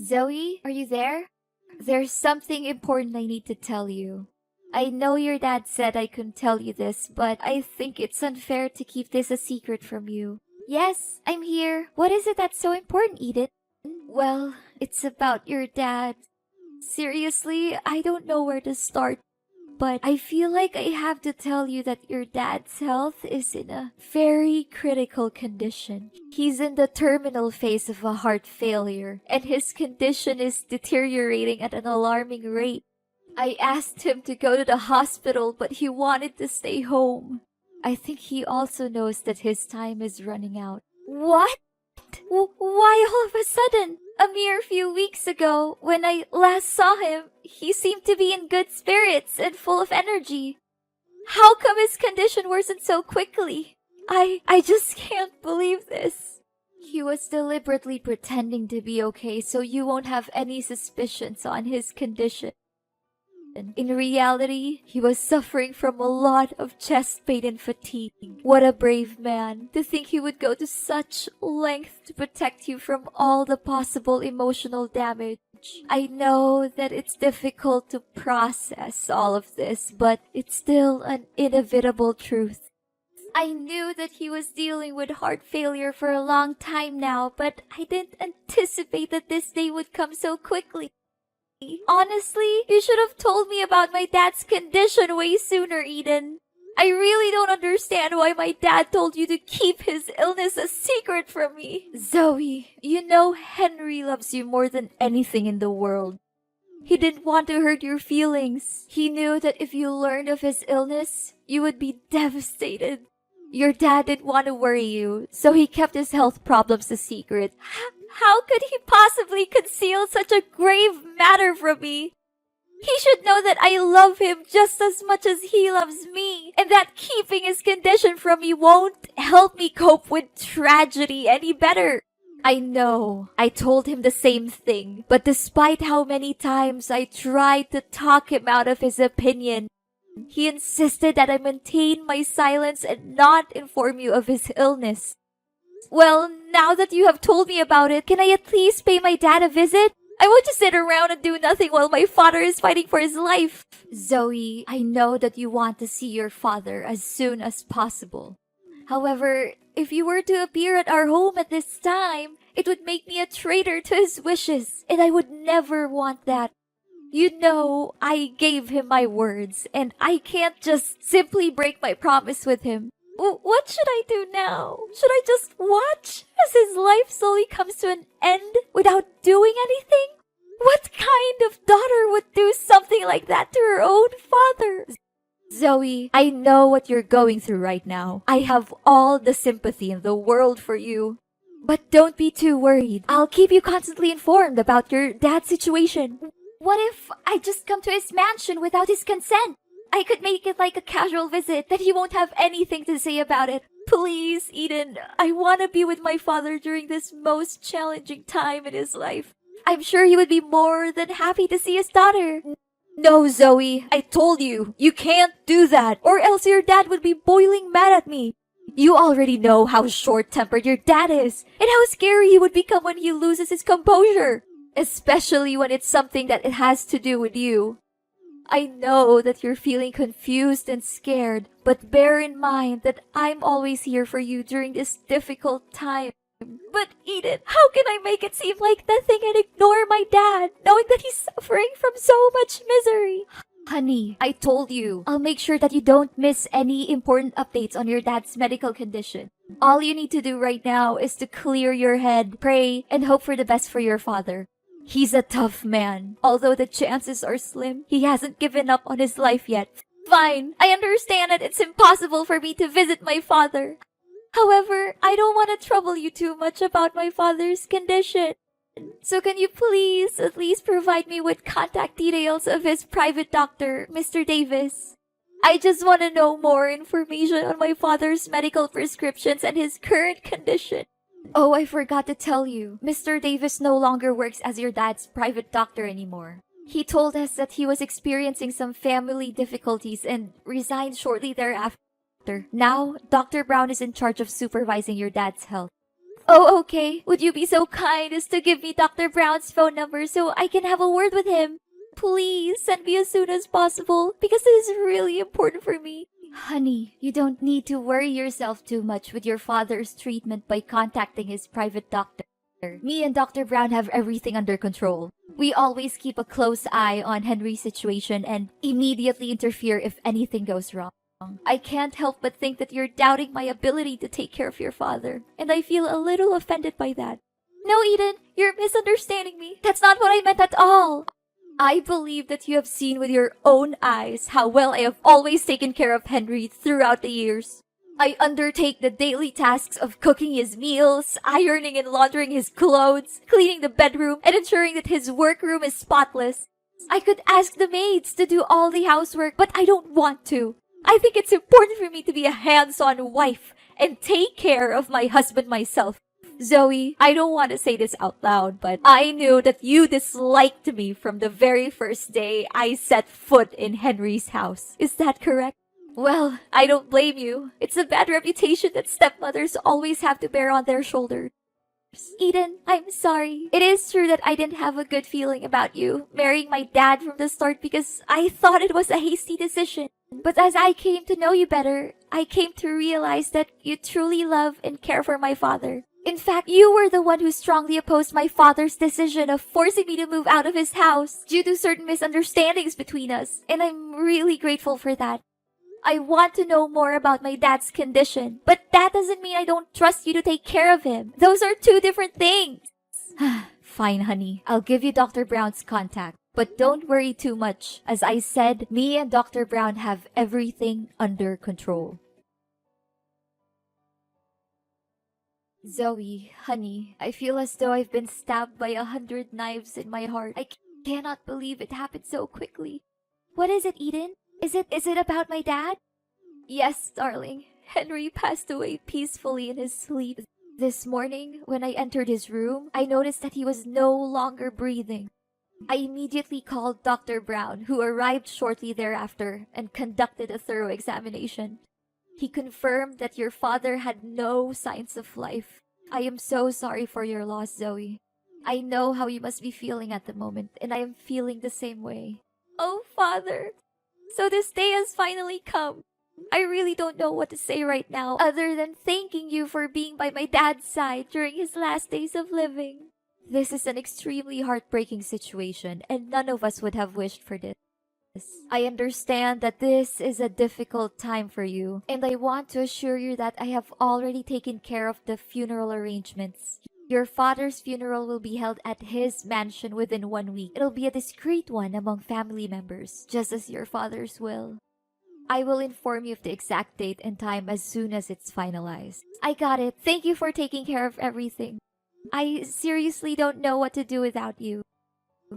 Zoe, are you there? There's something important I need to tell you. I know your dad said I couldn't tell you this, but I think it's unfair to keep this a secret from you. Yes, I'm here. What is it that's so important, Edith? Well, it's about your dad. Seriously, I don't know where to start, but I feel like I have to tell you that your dad's health is in a very critical condition. He's in the terminal phase of a heart failure, and his condition is deteriorating at an alarming rate. I asked him to go to the hospital, but he wanted to stay home. I think he also knows that his time is running out. What? Why all of a sudden? A mere few weeks ago, when I last saw him, he seemed to be in good spirits and full of energy. How come his condition worsened so quickly? I just can't believe this. He was deliberately pretending to be okay so you won't have any suspicions on his condition. In reality, he was suffering from a lot of chest pain and fatigue. What a brave man, to think he would go to such length to protect you from all the possible emotional damage. I know that it's difficult to process all of this, but it's still an inevitable truth. I knew that he was dealing with heart failure for a long time now, but I didn't anticipate that this day would come so quickly. Honestly, you should have told me about my dad's condition way sooner, Eden. I really don't understand why my dad told you to keep his illness a secret from me. Zoe, you know Henry loves you more than anything in the world. He didn't want to hurt your feelings. He knew that if you learned of his illness, you would be devastated. Your dad didn't want to worry you, so he kept his health problems a secret. How could he possibly conceal such a grave matter from me? He should know that I love him just as much as he loves me, and that keeping his condition from me won't help me cope with tragedy any better. I know, I told him the same thing, but despite how many times I tried to talk him out of his opinion, he insisted that I maintain my silence and not inform you of his illness. Well, now that you have told me about it, can I at least pay my dad a visit? I won't just sit around and do nothing while my father is fighting for his life. Zoe, I know that you want to see your father as soon as possible. However, if you were to appear at our home at this time, it would make me a traitor to his wishes, and I would never want that. You know, I gave him my words, and I can't just simply break my promise with him. What should I do now? Should I just watch as his life slowly comes to an end without doing anything? What kind of daughter would do something like that to her own father? Zoe, I know what you're going through right now. I have all the sympathy in the world for you. But don't be too worried. I'll keep you constantly informed about your dad's situation. What if I just come to his mansion without his consent? I could make it like a casual visit that he won't have anything to say about it. Please, Eden, I want to be with my father during this most challenging time in his life. I'm sure he would be more than happy to see his daughter. No, Zoe, I told you, you can't do that, or else your dad would be boiling mad at me. You already know how short-tempered your dad is, and how scary he would become when he loses his composure, especially when it's something that it has to do with you. I know that you're feeling confused and scared, but bear in mind that I'm always here for you during this difficult time. But Eden, how can I make it seem like nothing and ignore my dad, knowing that he's suffering from so much misery? Honey, I told you, I'll make sure that you don't miss any important updates on your dad's medical condition. All you need to do right now is to clear your head, pray, and hope for the best for your father. He's a tough man. Although the chances are slim, he hasn't given up on his life yet. Fine, I understand that it's impossible for me to visit my father. However, I don't want to trouble you too much about my father's condition. So can you please at least provide me with contact details of his private doctor, Mr. Davis? I just want to know more information on my father's medical prescriptions and his current condition. Oh, I forgot to tell you. Mr. Davis no longer works as your dad's private doctor anymore. He told us that he was experiencing some family difficulties and resigned shortly thereafter. Now, Dr. Brown is in charge of supervising your dad's health. Oh, okay. Would you be so kind as to give me Dr. Brown's phone number so I can have a word with him? Please send me as soon as possible because this is really important for me. Honey, you don't need to worry yourself too much with your father's treatment by contacting his private doctor. Me and Dr. Brown have everything under control. We always keep a close eye on Henry's situation and immediately interfere if anything goes wrong. I can't help but think that you're doubting my ability to take care of your father, and I feel a little offended by that. No, Eden, you're misunderstanding me. That's not what I meant at all. I believe that you have seen with your own eyes how well I have always taken care of Henry throughout the years. I undertake the daily tasks of cooking his meals, ironing and laundering his clothes, cleaning the bedroom, and ensuring that his workroom is spotless. I could ask the maids to do all the housework, but I don't want to. I think it's important for me to be a hands-on wife and take care of my husband myself. Zoe, I don't want to say this out loud, but I knew that you disliked me from the very first day I set foot in Henry's house. Is that correct? Well, I don't blame you. It's a bad reputation that stepmothers always have to bear on their shoulders. Eden, I'm sorry. It is true that I didn't have a good feeling about you marrying my dad from the start because I thought it was a hasty decision. But as I came to know you better, I came to realize that you truly love and care for my father. In fact, you were the one who strongly opposed my father's decision of forcing me to move out of his house due to certain misunderstandings between us, and I'm really grateful for that. I want to know more about my dad's condition, but that doesn't mean I don't trust you to take care of him. Those are two different things. Fine, honey. I'll give you Dr. Brown's contact. But don't worry too much. As I said, me and Dr. Brown have everything under control. Zoe, honey, I feel as though I've been stabbed by 100 knives in my heart. I cannot believe it happened so quickly. What is it, Eden? Is it about my dad? Yes, darling. Henry passed away peacefully in his sleep. This morning, when I entered his room, I noticed that he was no longer breathing. I immediately called Dr. Brown, who arrived shortly thereafter and conducted a thorough examination. He confirmed that your father had no signs of life. I am so sorry for your loss, Zoe. I know how you must be feeling at the moment, and I am feeling the same way. Oh, Father! So this day has finally come. I really don't know what to say right now other than thanking you for being by my dad's side during his last days of living. This is an extremely heartbreaking situation, and none of us would have wished for this. I understand that this is a difficult time for you, and I want to assure you that I have already taken care of the funeral arrangements. Your father's funeral will be held at his mansion within 1 week. It'll be a discreet one among family members, just as your father's will. I will inform you of the exact date and time as soon as it's finalized. I got it. Thank you for taking care of everything. I seriously don't know what to do without you.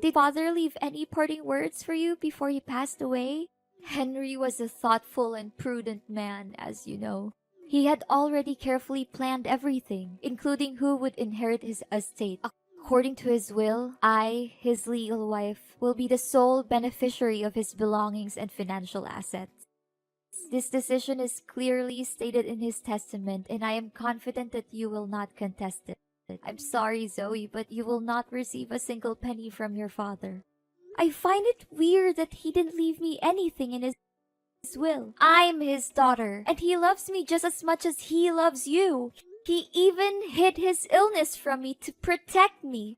Did Father leave any parting words for you before he passed away? Henry was a thoughtful and prudent man, as you know. He had already carefully planned everything, including who would inherit his estate. According to his will, I, his legal wife, will be the sole beneficiary of his belongings and financial assets. This decision is clearly stated in his testament, and I am confident that you will not contest it. I'm sorry, Zoe, but you will not receive a single penny from your father. I find it weird that he didn't leave me anything in his will. I'm his daughter, and he loves me just as much as he loves you. He even hid his illness from me to protect me.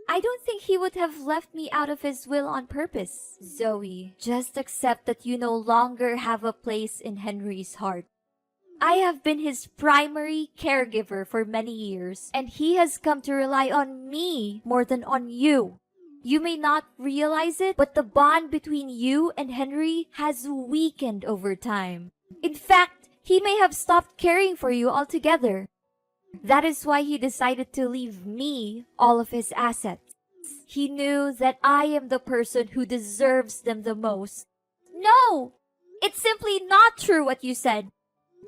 I don't think he would have left me out of his will on purpose. Zoe, just accept that you no longer have a place in Henry's heart. I have been his primary caregiver for many years, and he has come to rely on me more than on you. You may not realize it, but the bond between you and Henry has weakened over time. In fact, he may have stopped caring for you altogether. That is why he decided to leave me all of his assets. He knew that I am the person who deserves them the most. No! It's simply not true what you said.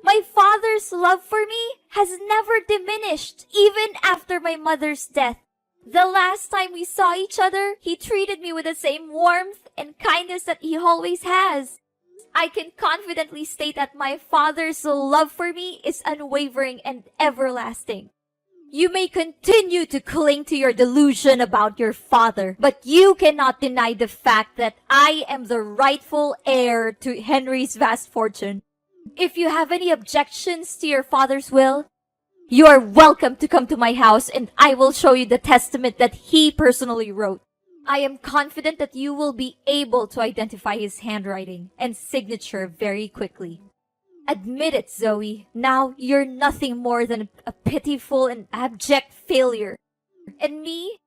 My father's love for me has never diminished, even after my mother's death. The last time we saw each other, he treated me with the same warmth and kindness that he always has. I can confidently state that my father's love for me is unwavering and everlasting. You may continue to cling to your delusion about your father, but you cannot deny the fact that I am the rightful heir to Henry's vast fortune. If you have any objections to your father's will, you are welcome to come to my house and I will show you the testament that he personally wrote. I am confident that you will be able to identify his handwriting and signature very quickly. Admit it, Zoe. Now you're nothing more than a pitiful and abject failure. And me?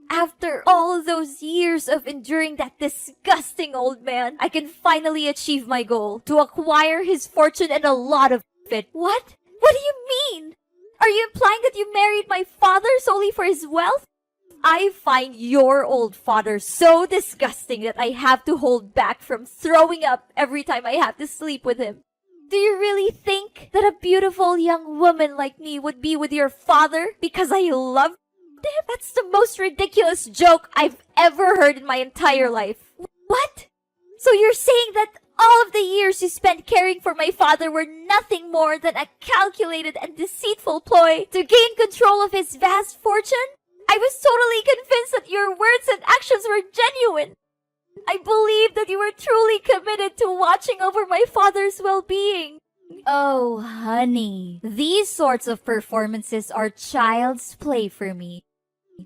After all those years of enduring that disgusting old man, I can finally achieve my goal to acquire his fortune and a lot of it. What? What do you mean? Are you implying that you married my father solely for his wealth? I find your old father so disgusting that I have to hold back from throwing up every time I have to sleep with him. Do you really think that a beautiful young woman like me would be with your father because I love him? That's the most ridiculous joke I've ever heard in my entire life. What? So you're saying that all of the years you spent caring for my father were nothing more than a calculated and deceitful ploy to gain control of his vast fortune? I was totally convinced that your words and actions were genuine. I believed that you were truly committed to watching over my father's well-being. Oh, honey, these sorts of performances are child's play for me.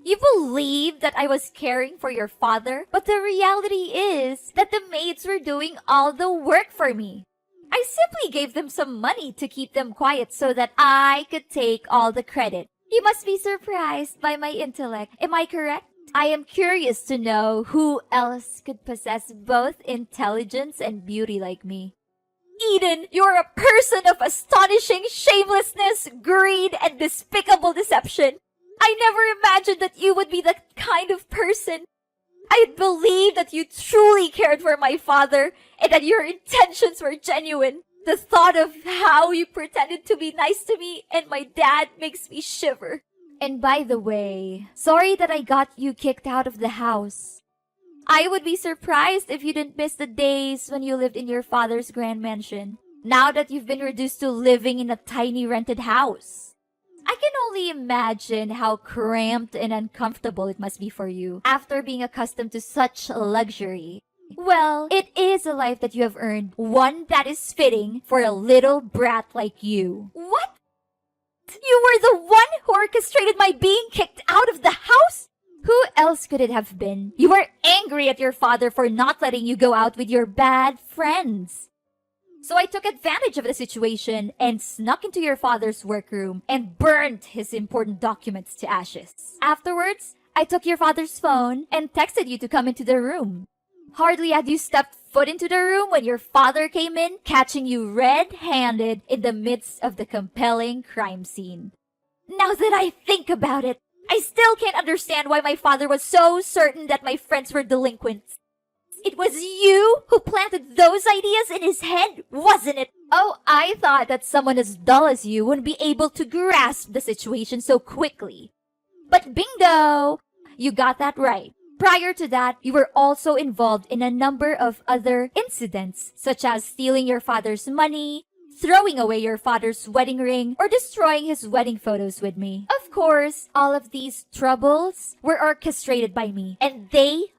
You believed that I was caring for your father, but the reality is that the maids were doing all the work for me. I simply gave them some money to keep them quiet so that I could take all the credit. You must be surprised by my intellect. Am I correct? I am curious to know who else could possess both intelligence and beauty like me. Eden, you're a person of astonishing shamelessness, greed, and despicable deception. I never imagined that you would be that kind of person. I believed that you truly cared for my father and that your intentions were genuine. The thought of how you pretended to be nice to me and my dad makes me shiver. And by the way, sorry that I got you kicked out of the house. I would be surprised if you didn't miss the days when you lived in your father's grand mansion, now that you've been reduced to living in a tiny rented house. I can only imagine how cramped and uncomfortable it must be for you after being accustomed to such luxury. Well, it is a life that you have earned, one that is fitting for a little brat like you. What? You were the one who orchestrated my being kicked out of the house? Who else could it have been? You were angry at your father for not letting you go out with your bad friends. So I took advantage of the situation and snuck into your father's workroom and burned his important documents to ashes. Afterwards, I took your father's phone and texted you to come into the room. Hardly had you stepped foot into the room when your father came in, catching you red-handed in the midst of the compelling crime scene. Now that I think about it, I still can't understand why my father was so certain that my friends were delinquents. It was you who planted those ideas in his head, wasn't it? Oh, I thought that someone as dull as you wouldn't be able to grasp the situation so quickly. But bingo! You got that right. Prior to that, you were also involved in a number of other incidents, such as stealing your father's money, throwing away your father's wedding ring, or destroying his wedding photos with me. Of course, all of these troubles were orchestrated by me, and they,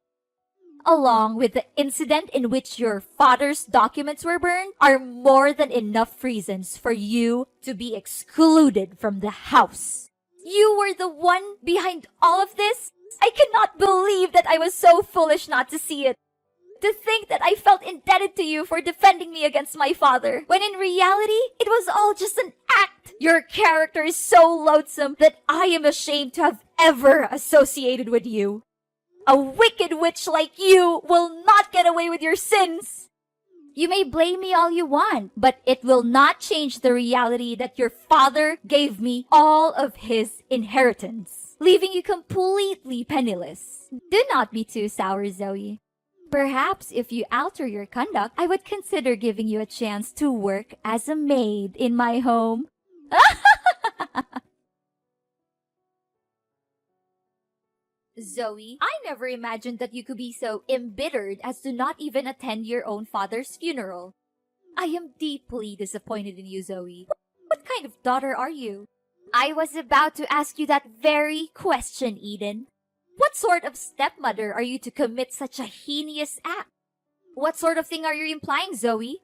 along with the incident in which your father's documents were burned, are more than enough reasons for you to be excluded from the house. You were the one behind all of this? I cannot believe that I was so foolish not to see it. To think that I felt indebted to you for defending me against my father, when in reality, it was all just an act. Your character is so loathsome that I am ashamed to have ever associated with you. A wicked witch like you will not get away with your sins. You may blame me all you want, but it will not change the reality that your father gave me all of his inheritance, leaving you completely penniless. Do not be too sour, Zoe. Perhaps if you alter your conduct, I would consider giving you a chance to work as a maid in my home. Zoe, I never imagined that you could be so embittered as to not even attend your own father's funeral. I am deeply disappointed in you, Zoe. What kind of daughter are you? I was about to ask you that very question, Eden. What sort of stepmother are you to commit such a heinous act? What sort of thing are you implying, Zoe?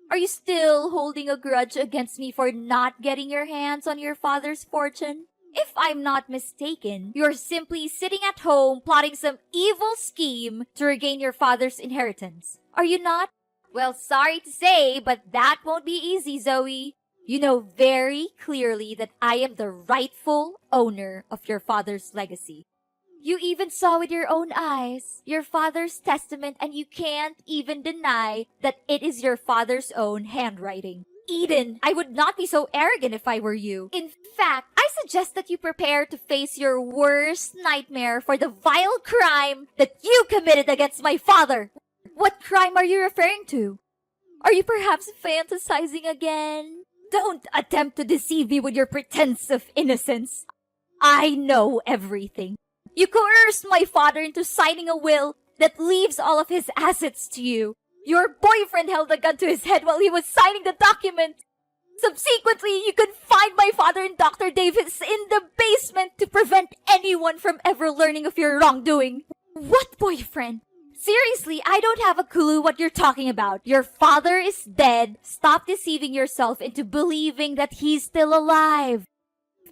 Are you still holding a grudge against me for not getting your hands on your father's fortune? If I'm not mistaken, you're simply sitting at home plotting some evil scheme to regain your father's inheritance. Are you not? Well, sorry to say, but that won't be easy, Zoe. You know very clearly that I am the rightful owner of your father's legacy. You even saw with your own eyes your father's testament, and you can't even deny that it is your father's own handwriting. Eden, I would not be so arrogant if I were you. In fact, I suggest that you prepare to face your worst nightmare for the vile crime that you committed against my father. What crime are you referring to? Are you perhaps fantasizing again? Don't attempt to deceive me with your pretense of innocence. I know everything. You coerced my father into signing a will that leaves all of his assets to you. Your boyfriend held a gun to his head while he was signing the document. Subsequently, you confined my father and Dr. Davis in the basement to prevent anyone from ever learning of your wrongdoing. What boyfriend? Seriously, I don't have a clue what you're talking about. Your father is dead. Stop deceiving yourself into believing that he's still alive.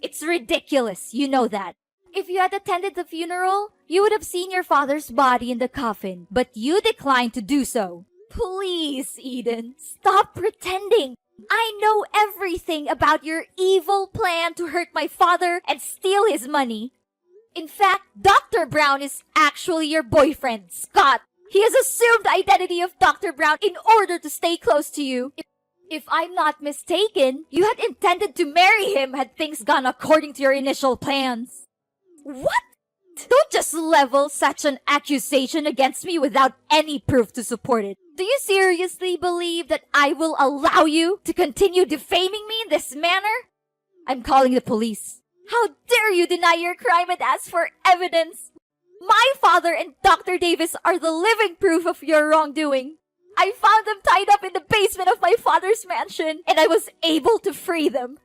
It's ridiculous, you know that. If you had attended the funeral, you would have seen your father's body in the coffin, but you declined to do so. Please, Eden, stop pretending. I know everything about your evil plan to hurt my father and steal his money. In fact, Dr. Brown is actually your boyfriend, Scott. He has assumed the identity of Dr. Brown in order to stay close to you. If I'm not mistaken, you had intended to marry him had things gone according to your initial plans. What? Don't just level such an accusation against me without any proof to support it. Do you seriously believe that I will allow you to continue defaming me in this manner? I'm calling the police. How dare you deny your crime and ask for evidence? My father and Dr. Davis are the living proof of your wrongdoing. I found them tied up in the basement of my father's mansion, and I was able to free them.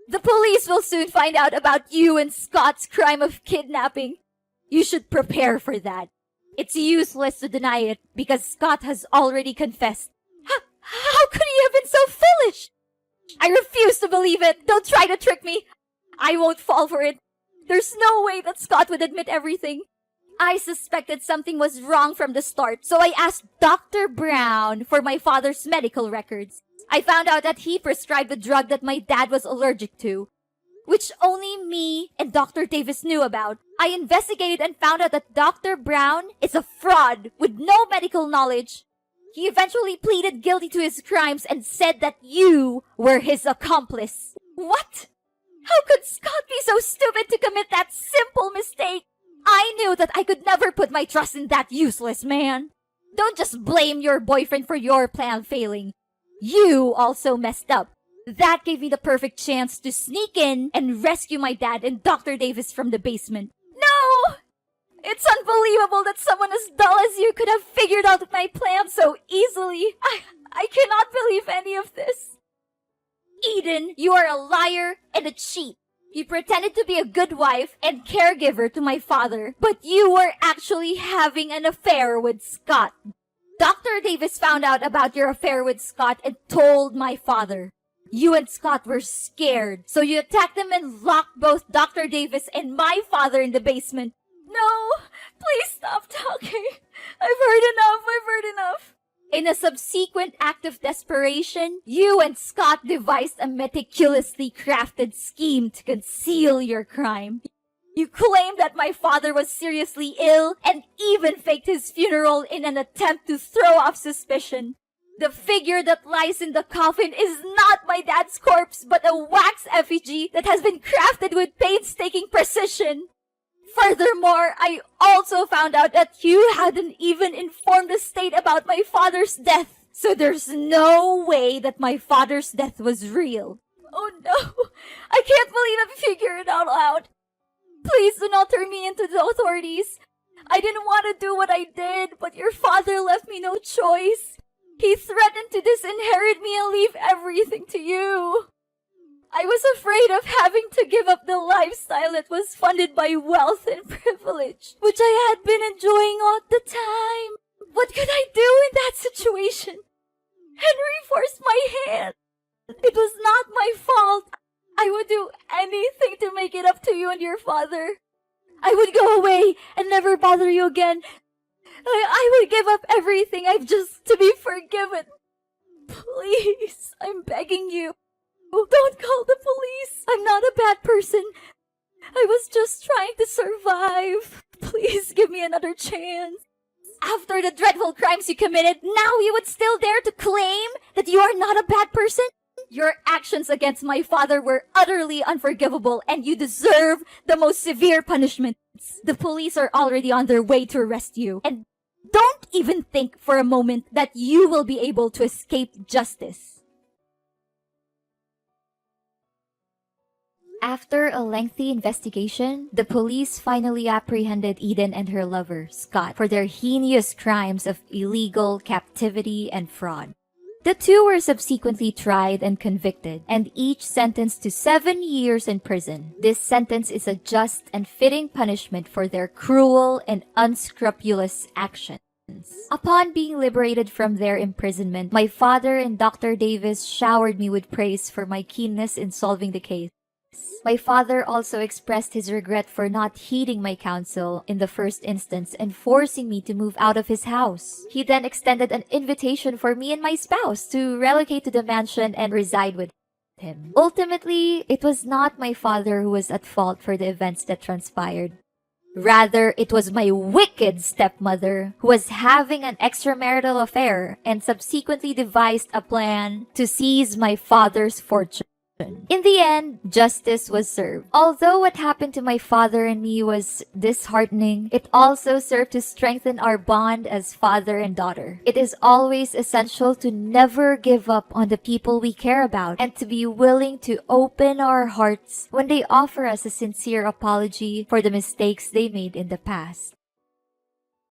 The police will soon find out about you and Scott's crime of kidnapping. You should prepare for that. It's useless to deny it because Scott has already confessed. How could he have been so foolish? I refuse to believe it. Don't try to trick me. I won't fall for it. There's no way that Scott would admit everything. I suspected something was wrong from the start, so I asked Dr. Brown for my father's medical records. I found out that he prescribed the drug that my dad was allergic to, which only me and Dr. Davis knew about. I investigated and found out that Dr. Brown is a fraud with no medical knowledge. He eventually pleaded guilty to his crimes and said that you were his accomplice. What? How could Scott be so stupid to commit that simple mistake? I knew that I could never put my trust in that useless man. Don't just blame your boyfriend for your plan failing. You also messed up. That gave me the perfect chance to sneak in and rescue my dad and Dr. Davis from the basement. No! It's unbelievable that someone as dull as you could have figured out my plan so easily. I cannot believe any of this. Eden, you are a liar and a cheat. You pretended to be a good wife and caregiver to my father, but you were actually having an affair with Scott. Dr. Davis found out about your affair with Scott and told my father. You and Scott were scared, so you attacked them and locked both Dr. Davis and my father in the basement. No, please stop talking. I've heard enough. In a subsequent act of desperation, you and Scott devised a meticulously crafted scheme to conceal your crime. You claimed that my father was seriously ill and even faked his funeral in an attempt to throw off suspicion. The figure that lies in the coffin is not my dad's corpse, but a wax effigy that has been crafted with painstaking precision. Furthermore, I also found out that you hadn't even informed the state about my father's death. So there's no way that my father's death was real. Oh no, I can't believe I figured it all out. Please do not turn me into the authorities. I didn't want to do what I did, but your father left me no choice. He threatened to disinherit me and leave everything to you. I was afraid of having to give up the lifestyle that was funded by wealth and privilege, which I had been enjoying all the time. What could I do in that situation? Henry forced my hand. It was not my fault. I would do anything to make it up to you and your father. I would go away and never bother you again. I would give up everything I've just to be forgiven. Please, I'm begging you. Don't call the police. I'm not a bad person. I was just trying to survive. Please give me another chance. After the dreadful crimes you committed, now you would still dare to claim that you are not a bad person? Your actions against my father were utterly unforgivable, and you deserve the most severe punishments. The police are already on their way to arrest you, and don't even think for a moment that you will be able to escape justice. After a lengthy investigation, the police finally apprehended Eden and her lover, Scott, for their heinous crimes of illegal captivity and fraud. The two were subsequently tried and convicted, and each sentenced to 7 years in prison. This sentence is a just and fitting punishment for their cruel and unscrupulous actions. Upon being liberated from their imprisonment, my father and Dr. Davis showered me with praise for my keenness in solving the case. My father also expressed his regret for not heeding my counsel in the first instance and forcing me to move out of his house. He then extended an invitation for me and my spouse to relocate to the mansion and reside with him. Ultimately, it was not my father who was at fault for the events that transpired. Rather, it was my wicked stepmother who was having an extramarital affair and subsequently devised a plan to seize my father's fortune. In the end, justice was served. Although what happened to my father and me was disheartening, it also served to strengthen our bond as father and daughter. It is always essential to never give up on the people we care about and to be willing to open our hearts when they offer us a sincere apology for the mistakes they made in the past.